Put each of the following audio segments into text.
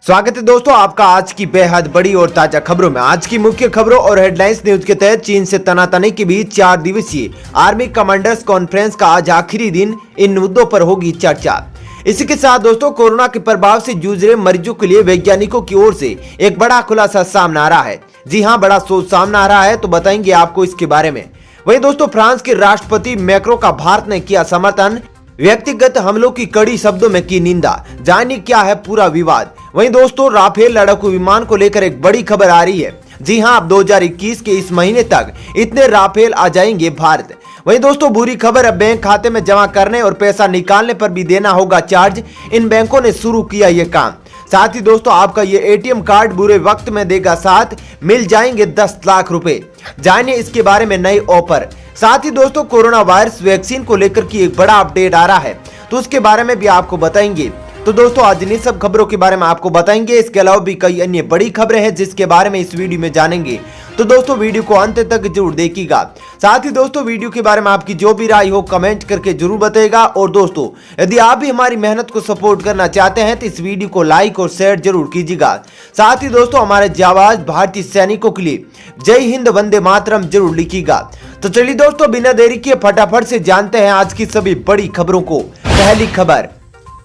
स्वागत है दोस्तों आपका आज की बेहद बड़ी और ताजा खबरों में। आज की मुख्य खबरों और हेडलाइंस न्यूज के तहत चीन से तनातनी के बीच 4 दिवसीय आर्मी कमांडर्स कॉन्फ्रेंस का आज आखिरी दिन, इन मुद्दों पर होगी चर्चा। इसी के साथ दोस्तों कोरोना के प्रभाव से जूझ रहे मरीजों के लिए वैज्ञानिकों की ओर से एक बड़ा खुलासा सामने आ रहा है। जी हाँ, बड़ा सोच सामने आ रहा है, तो बताएंगे आपको इसके बारे में। वहीं दोस्तों फ्रांस के राष्ट्रपति मैक्रो का भारत ने किया समर्थन, व्यक्तिगत हमलों की कड़ी शब्दों में की निंदा। जानिए क्या है पूरा विवाद। वहीं दोस्तों राफेल लड़ाकू विमान को लेकर एक बड़ी खबर आ रही है। जी हां, अब 2021 के इस महीने तक इतने राफेल आ जाएंगे भारत। वहीं दोस्तों बुरी खबर, अब बैंक खाते में जमा करने और पैसा निकालने पर भी देना होगा चार्ज। इन बैंकों ने शुरू किया ये काम। साथ ही दोस्तों आपका ये एटीएम कार्ड बुरे वक्त में देगा साथ, मिल जाएंगे 10 लाख रुपए। जानिए इसके बारे में नई ऑफर। साथ ही दोस्तों कोरोना वायरस वैक्सीन को लेकर की एक बड़ा अपडेट आ रहा है, तो उसके बारे में भी आपको बताएंगे। तो दोस्तों आज इन सब खबरों के बारे में आपको बताएंगे। इसके अलावा भी कई अन्य बड़ी खबरें हैं जिसके बारे में इस वीडियो में जानेंगे, तो दोस्तों वीडियो को अंत तक जरूर देखिएगा। साथ ही दोस्तों वीडियो के बारे में आपकी जो भी राय हो कमेंट करके जरूर बताइएगा। और दोस्तों यदि आप भी हमारी मेहनत को सपोर्ट करना चाहते हैं तो इस वीडियो को लाइक और शेयर जरूर कीजिएगा। साथ ही दोस्तों हमारे जाबाज भारतीय सैनिकों के लिए जय हिंद वंदे मातरम जरूर लिखिएगा। तो चलिए दोस्तों बिना देरी किए फटाफट से जानते हैं आज की सभी बड़ी खबरों को। पहली खबर,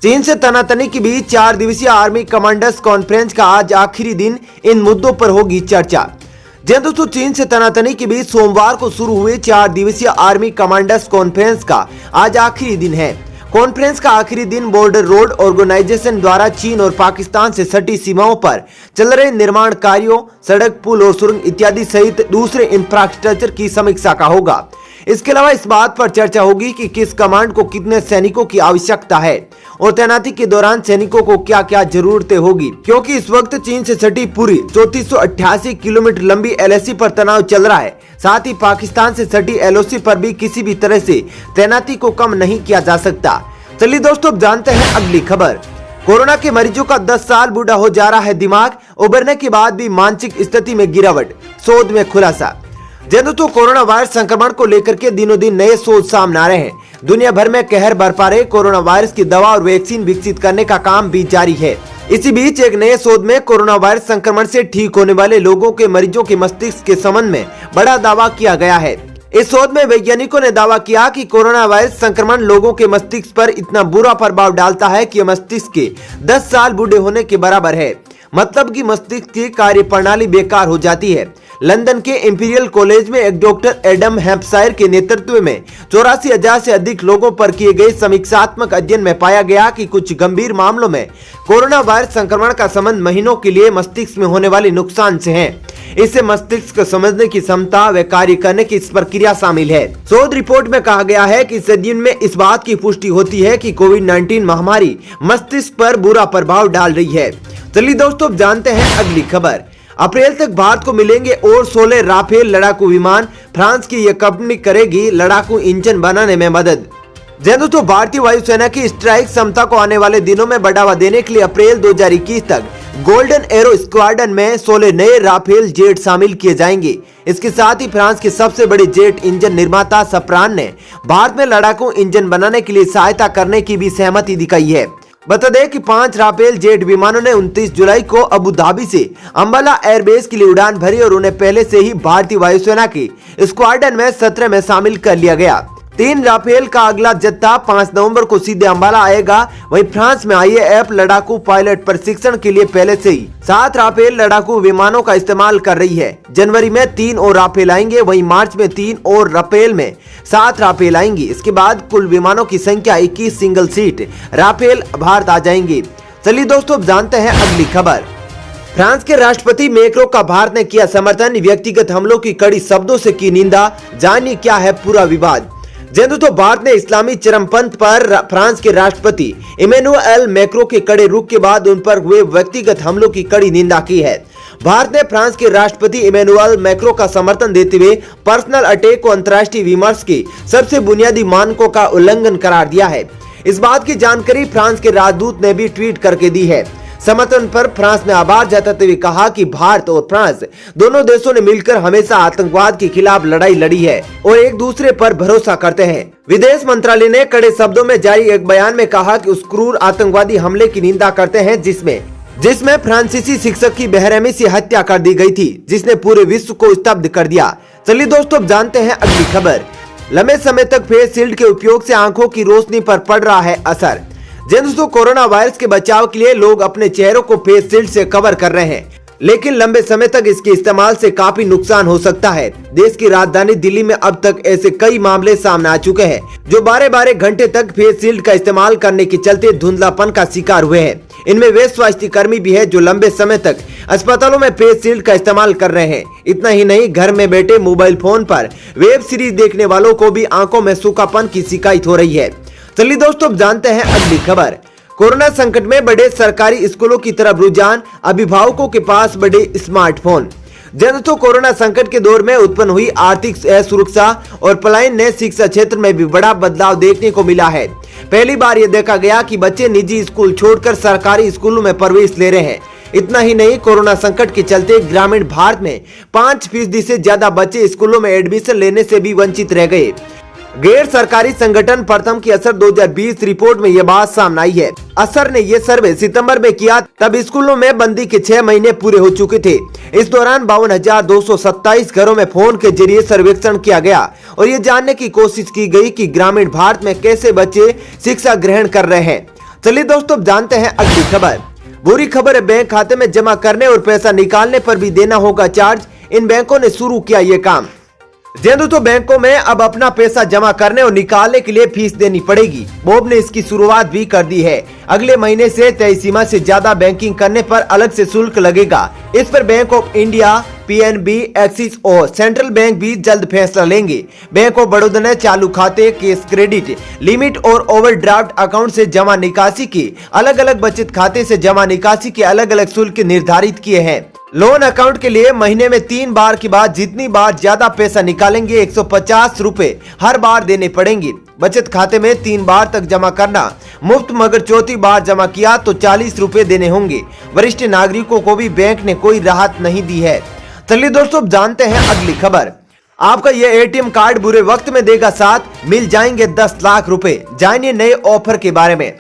चीन से तनातनी के बीच 4 दिवसीय आर्मी कमांडर्स कॉन्फ्रेंस का आज आखिरी दिन, इन मुद्दों पर होगी चर्चा। जी दोस्तों चीन से तनातनी के बीच सोमवार को शुरू हुए 4 दिवसीय आर्मी कमांडर्स कॉन्फ्रेंस का आज आखिरी दिन है। कॉन्फ्रेंस का आखिरी दिन बॉर्डर रोड ऑर्गेनाइजेशन द्वारा चीन और पाकिस्तान से सटी सीमाओं पर चल रहे निर्माण कार्यों, सड़क, पुल और सुरंग इत्यादि सहित दूसरे इंफ्रास्ट्रक्चर की समीक्षा का होगा। इसके अलावा इस बात पर चर्चा होगी कि किस कमांड को कितने सैनिकों की आवश्यकता है और तैनाती के दौरान सैनिकों को क्या क्या जरूरतें होगी, क्योंकि इस वक्त चीन से सटी पूरी 3488 किलोमीटर लंबी एलएसी पर तनाव चल रहा है। साथ ही पाकिस्तान से सटी एलओसी पर भी किसी भी तरह से तैनाती को कम नहीं किया जा सकता। चलिए दोस्तों अब जानते हैं अगली खबर। कोरोना के मरीजों का 10 साल बूढ़ा हो जा रहा है दिमाग, उबरने के बाद भी मानसिक स्थिति में गिरावट, शोध में खुलासा। दोस्तों कोरोना वायरस संक्रमण को लेकर के दिनों दिन नए शोध सामने आ रहे हैं। दुनिया भर में कहर बरपा रहे कोरोना वायरस की दवा और वैक्सीन विकसित करने का काम भी जारी है। इसी बीच एक नए शोध में कोरोना वायरस संक्रमण से ठीक होने वाले लोगों के मरीजों के मस्तिष्क के संबंध में बड़ा दावा किया गया है। इस शोध में वैज्ञानिकों ने दावा किया कि कोरोना वायरस संक्रमण लोगों के मस्तिष्क पर इतना बुरा प्रभाव डालता है कि मस्तिष्क के 10 साल बूढ़े होने के बराबर है। मतलब कि मस्तिष्क की कार्य प्रणाली बेकार हो जाती है। लंदन के इंपीरियल कॉलेज में एक डॉक्टर एडम हैम्पशायर के नेतृत्व में 84,000 से अधिक लोगों पर किए गए समीक्षात्मक अध्ययन में पाया गया कि कुछ गंभीर मामलों में कोरोना वायरस संक्रमण का संबंध महीनों के लिए मस्तिष्क में होने वाले नुकसान से है। इससे मस्तिष्क को समझने की क्षमता व कार्य करने की इस प्रक्रिया शामिल है। शोध रिपोर्ट में कहा गया है कि इस अध्ययन में इस बात की पुष्टि होती है कि कोविड-19 महामारी मस्तिष्क पर बुरा प्रभाव डाल रही है। चलिए दोस्तों अब जानते हैं अगली खबर। अप्रैल तक भारत को मिलेंगे और 16 राफेल लड़ाकू विमान, फ्रांस की यह कंपनी करेगी लड़ाकू इंजन बनाने में मदद। दोस्तों भारतीय वायुसेना की स्ट्राइक क्षमता को आने वाले दिनों में बढ़ावा देने के लिए अप्रैल 2021 तक गोल्डन एरो स्क्वाड्रन में 16 नए राफेल जेट शामिल किए जाएंगे। इसके साथ ही फ्रांस के सबसे बड़े जेट इंजन निर्माता सफ्रान ने भारत में लड़ाकू इंजन बनाने के लिए सहायता करने की भी सहमति दिखाई है। बता दें कि 5 राफेल जेट विमानों ने 29 जुलाई को अबू धाबी से अंबाला एयरबेस के लिए उड़ान भरी और उन्हें पहले से ही भारतीय वायुसेना के स्क्वाड्रन में 17 में शामिल कर लिया गया। 3 राफेल का अगला जत्था 5 नवंबर को सीधे अंबाला आएगा। वहीं फ्रांस में आईएएफ लड़ाकू पायलट प्रशिक्षण के लिए पहले से ही 7 राफेल लड़ाकू विमानों का इस्तेमाल कर रही है। जनवरी में 3 और राफेल आएंगे, वहीं मार्च में 3 और राफेल में 7 राफेल आएंगी। इसके बाद कुल विमानों की संख्या 21 सिंगल सीट राफेल भारत आ जाएंगे। चलिए दोस्तों अब जानते हैं अगली खबर। फ्रांस के राष्ट्रपति मैक्रो का भारत ने किया समर्थन, व्यक्तिगत हमलों की कड़ी शब्दों से की निंदा। जानिए क्या है पूरा विवाद। दोस्तों भारत ने इस्लामी चरमपंथ पर फ्रांस के राष्ट्रपति इमैनुअल मैक्रो के कड़े रुख के बाद उन पर हुए व्यक्तिगत हमलों की कड़ी निंदा की है। भारत ने फ्रांस के राष्ट्रपति इमैनुअल मैक्रो का समर्थन देते हुए पर्सनल अटैक को अंतर्राष्ट्रीय विमर्श के सबसे बुनियादी मानकों का उल्लंघन करार दिया है। इस बात की जानकारी फ्रांस के राजदूत ने भी ट्वीट करके दी है। समर्थन पर फ्रांस ने आभार जताते हुए कहा कि भारत और फ्रांस दोनों देशों ने मिलकर हमेशा आतंकवाद के खिलाफ लड़ाई लड़ी है और एक दूसरे पर भरोसा करते हैं। विदेश मंत्रालय ने कड़े शब्दों में जारी एक बयान में कहा कि उस क्रूर आतंकवादी हमले की निंदा करते हैं जिसमें जिसमें फ्रांसीसी शिक्षक की बेरहमी से हत्या कर दी गई थी, जिसने पूरे विश्व को स्तब्ध कर दिया। चलिए दोस्तों, अब जानते हैं अगली खबर। लंबे समय तक फेस शील्ड के उपयोग से आंखों की रोशनी पर पड़ रहा है असर। दोस्तों, कोरोना वायरस के बचाव के लिए लोग अपने चेहरों को फेस शील्ड से कवर कर रहे हैं, लेकिन लंबे समय तक इसके इस्तेमाल से काफी नुकसान हो सकता है। देश की राजधानी दिल्ली में अब तक ऐसे कई मामले सामने आ चुके हैं जो 12-12 घंटे तक फेस शील्ड का इस्तेमाल करने के चलते धुंधलापन का शिकार हुए हैं। इनमें वे स्वास्थ्य कर्मी भी है जो लंबे समय तक अस्पतालों में फेस शील्ड का इस्तेमाल कर रहे हैं। इतना ही नहीं, घर में बैठे मोबाइल फोन पर वेब सीरीज देखने वालों को भी आंखों में सूखापन की शिकायत हो रही है। चलिए दोस्तों, अब जानते हैं अगली खबर। कोरोना संकट में बड़े सरकारी स्कूलों की तरफ रुझान, अभिभावकों के पास बड़े स्मार्टफोन। दोस्तों, कोरोना संकट के दौर में उत्पन्न हुई आर्थिक सुरक्षा और पलायन ने शिक्षा क्षेत्र में भी बड़ा बदलाव देखने को मिला है। पहली बार ये देखा गया कि बच्चे निजी स्कूल छोड़कर सरकारी स्कूलों में प्रवेश ले रहे हैं। इतना ही नहीं, कोरोना संकट के चलते ग्रामीण भारत में 5% से ज्यादा बच्चे स्कूलों में एडमिशन लेने से भी वंचित रह गए। गैर सरकारी संगठन प्रथम की असर 2020 रिपोर्ट में यह बात सामने आई है। असर ने यह सर्वे सितंबर में किया, तब स्कूलों में बंदी के 6 महीने पूरे हो चुके थे। इस दौरान 52,227 घरों में फोन के जरिए सर्वेक्षण किया गया और ये जानने की कोशिश की गई कि ग्रामीण भारत में कैसे बच्चे शिक्षा ग्रहण कर रहे हैं। चलिए दोस्तों, जानते हैं अगली खबर। बुरी खबर है, बैंक खाते में जमा करने और पैसा निकालने पर भी देना होगा चार्ज। इन बैंकों ने शुरू किया ये काम। तो बैंकों में अब अपना पैसा जमा करने और निकालने के लिए फीस देनी पड़ेगी। बोर्ड ने इसकी शुरुआत भी कर दी है। अगले महीने से तय सीमा से ज्यादा बैंकिंग करने पर अलग से शुल्क लगेगा। इस पर bank of India, PNB, axis और सेंट्रल बैंक भी जल्द फैसला लेंगे। बैंक ऑफ बड़ौदा ने चालू खाते, केस क्रेडिट लिमिट और ओवरड्राफ्ट अकाउंट से जमा निकासी की अलग अलग, बचत खाते से जमा निकासी के अलग अलग शुल्क निर्धारित किए हैं। लोन अकाउंट के लिए महीने में 3 बार के बाद जितनी बार ज्यादा पैसा निकालेंगे 150 रुपए हर बार देने पड़ेंगे। बचत खाते में 3 बार तक जमा करना मुफ्त, मगर चौथी बार जमा किया तो 40 रुपए देने होंगे। वरिष्ठ नागरिकों को भी बैंक ने कोई राहत नहीं दी है। चलिए दोस्तों, जानते हैं अगली खबर। आपका यह एटीएम कार्ड बुरे वक्त में देगा साथ, मिल जाएंगे 10 लाख रुपए। जानिए नए ऑफर के बारे में।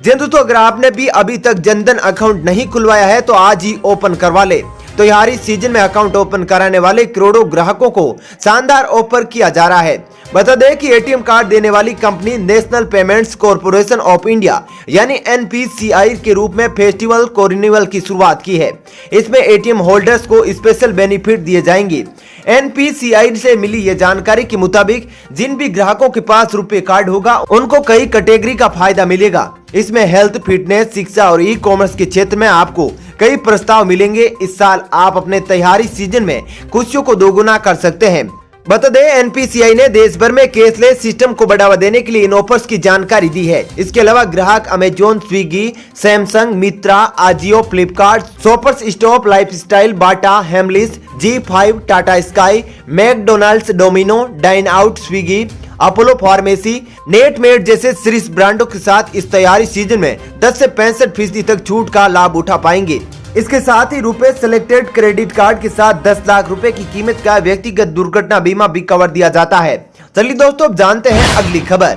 दोस्तों, अगर आपने भी अभी तक जनधन अकाउंट नहीं खुलवाया है तो आज ही ओपन करवा ले। तो यार, इस सीजन में अकाउंट ओपन कराने वाले करोड़ों ग्राहकों को शानदार ऑफर किया जा रहा है। बता दें कि एटीएम कार्ड देने वाली company national payments corporation of India यानी एनपीसीआई के रूप में फेस्टिवल रिन्यूअल की शुरुआत की है। इसमें एटीएम होल्डर्स को स्पेशल बेनिफिट दिए जाएंगे। एनपीसीआई से मिली ये जानकारी के मुताबिक जिन भी ग्राहकों के पास रुपए कार्ड होगा उनको कई कैटेगरी का फायदा मिलेगा। इसमें हेल्थ, फिटनेस, शिक्षा और ई कॉमर्स के क्षेत्र में आपको कई प्रस्ताव मिलेंगे। इस साल आप अपने त्योहारी सीजन में खुशियों को दोगुना कर सकते हैं। बता दें, एनपीसीआई ने देश भर में कैशलेस सिस्टम को बढ़ावा देने के लिए इन ऑफर्स की जानकारी दी है। इसके अलावा ग्राहक Amazon, Swiggy, Samsung, Myntra, Ajio, Flipkart, Shoppers Stop, Lifestyle, Bata, Hamleys, G5, Tata Sky, McDonald's, Domino, Dine Out, Swiggy, Apollo Pharmacy, Netmed जैसे शीर्ष ब्रांडों के साथ इस तैयारी सीजन में 10 से 65% तक छूट का लाभ उठा पाएंगे। इसके साथ ही रुपए सेलेक्टेड क्रेडिट कार्ड के साथ 10 लाख रुपए की कीमत का व्यक्तिगत दुर्घटना बीमा भी कवर दिया जाता है। चलिए दोस्तों, अब जानते हैं अगली खबर।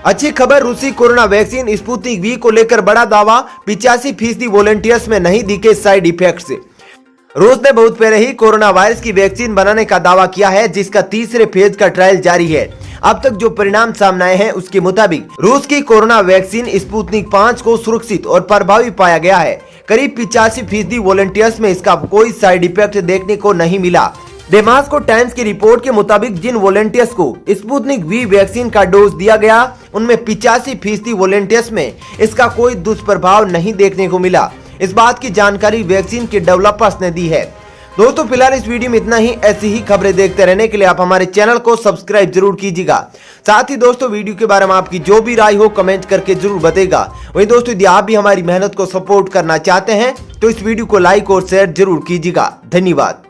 अच्छी खबर, रूसी कोरोना वैक्सीन स्पुतनिक वी को लेकर बड़ा दावा। 85% वॉलंटियर्स में नहीं दिखे साइड इफेक्ट्स। रूस ने बहुत पहले ही कोरोना वायरस की वैक्सीन बनाने का दावा किया है, जिसका तीसरे फेज का ट्रायल जारी है। अब तक जो परिणाम सामने आए हैं उसके मुताबिक रूस की कोरोना वैक्सीन स्पुतनिक 5 को सुरक्षित और प्रभावी पाया गया है। करीब 85% वॉलंटियर्स में इसका कोई साइड इफेक्ट देखने को नहीं मिला। डेमास्को टाइम्स की रिपोर्ट के मुताबिक जिन वॉलंटियर्स को स्पुतनिक वी वैक्सीन का डोज दिया गया उनमें 85% वॉलंटियर्स में इसका कोई दुष्प्रभाव नहीं देखने को मिला। इस बात की जानकारी वैक्सीन के डेवलपर्स ने दी है। दोस्तों, फिलहाल इस वीडियो में इतना ही। ऐसी ही खबरें देखते रहने के लिए आप हमारे चैनल को सब्सक्राइब जरूर कीजिएगा। साथ ही दोस्तों, वीडियो के बारे में आपकी जो भी राय हो कमेंट करके जरूर बताइएगा। वहीं दोस्तों, यदि आप भी हमारी मेहनत को सपोर्ट करना चाहते हैं तो इस वीडियो को लाइक और शेयर जरूर कीजिएगा। धन्यवाद।